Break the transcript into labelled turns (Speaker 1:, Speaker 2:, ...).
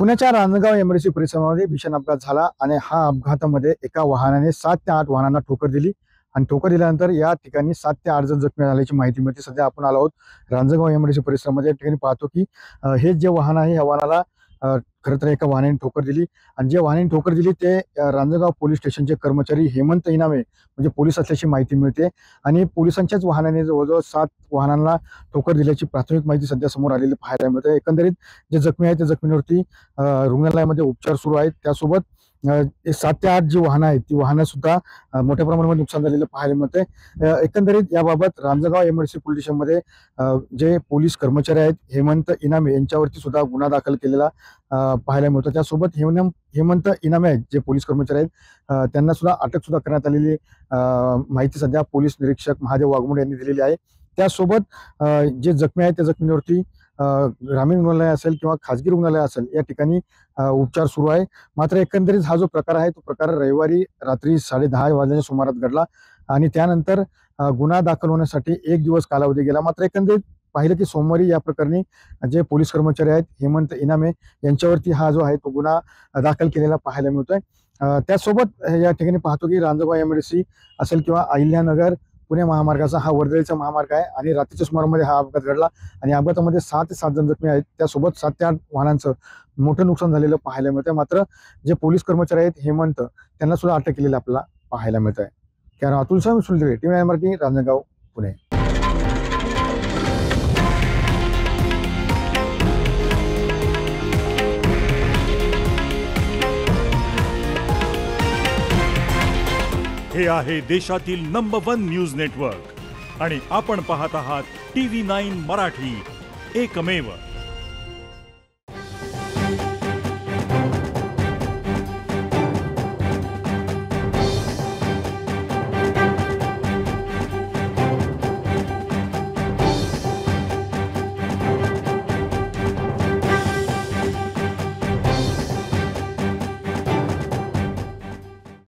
Speaker 1: पुण्याच्या रांजणगाव एमआयडीसी परिसरामध्ये भीषण अपघात झाला आणि हा अपघातामध्ये एका वाहनाने 7 ते 8 वाहनांना ठोकर दिली आणि ठोकर दिल्यानंतर या ठिकाणी 7 ते 8 जण जखमी झाल्याची माहिती मिळते। सध्या आपण आलो आहोत रांजणगाव एमआयडीसी परिसरामध्ये। या ठिकाणी पाहतो की हे जे वाहन आहे या वाहनाला खरं तर एका वाहनाने ठोकर दिली आणि जे वाहनाने ठोकर दिली ते रांजणगाव पोलीस स्टेशनचे कर्मचारी हेमंत इनामे म्हणजे पोलीस असल्याची माहिती मिळते आणि पोलिसांच्याच वाहनाने जवळजवळ 7 वाहनांना ठोकर दिल्याची प्राथमिक माहिती सध्या समोर आलेली पाहायला मिळते। एकंदरीत जे जखमी आहेत त्या जखमींवरती रुग्णालयामध्ये उपचार सुरू आहेत। त्यासोबत 7 ते 8 जी वाहनं आहेत ती वाहनं सुद्धा मोठ्या प्रमाणामध्ये नुकसान झालेलं पाहायला मिळते। एकंदरीत याबाबत रांजणगाव एमआयडीसी पोलीस स्टेशनमध्ये जे पोलीस कर्मचारी आहेत हेमंत इनामे यांच्यावरती सुद्धा गुन्हा दाखल केलेला पाहायला मिळतो। त्यासोबत हेमंत इनामे आहेत जे पोलीस कर्मचारी आहेत त्यांना सुद्धा अटक सुद्धा करण्यात आलेली माहिती सध्या पोलीस निरीक्षक महादेव वाघमोडे यांनी दिलेली आहे। त्यासोबत जे जखमी आहेत त्या जखमींवरती ग्रामीण रुग्णालय असेल किंवा खाजगी रुग्णालय असेल या ठिकाणी उपचार सुरू आहे। मात्र एकंदरीत हा जो प्रकार आहे तो प्रकार रविवारी रात्री 10:30 वाजल्याच्या सुमारास घडला आणि त्यानंतर गुन्हा दाखल होण्यासाठी 1 दिवस कालावधी गेला। मात्र एकंदरीत पाहिलं की सोमवारी या प्रकरणी जे पोलीस कर्मचारी आहेत हेमंत इनामे यांच्यावरती हा जो आहे तो गुन्हा दाखल केलेला पाहायला मिळतोय। त्यासोबत या ठिकाणी पाहतो की रांजणगाव एमआयडीसी असेल किंवा अहिल्यानगर पुणे महामार्गाचा हा वर्दळीचा महामार्ग आहे आणि रात्रीच्या सुमारामध्ये हा अपघात घडला आणि अपघातामध्ये 6 ते 7 जण जखमी आहेत। त्यासोबत 7 ते 8 वाहनांचं मोठं नुकसान झालेलं पाहायला मिळतंय। मात्र जे पोलीस कर्मचारी आहेत हेमंत त्यांना सुद्धा अटक केलेलं आपल्याला पाहायला मिळत आहे। कारण अतुल सुलदरे टीव्ही मराठी रांजणगाव पुणे।
Speaker 2: हे आहे देशातील नंबर 1 न्यूज नेटवर्क आणि आपण पाहत आहात TV9 मराठी, एकमेव।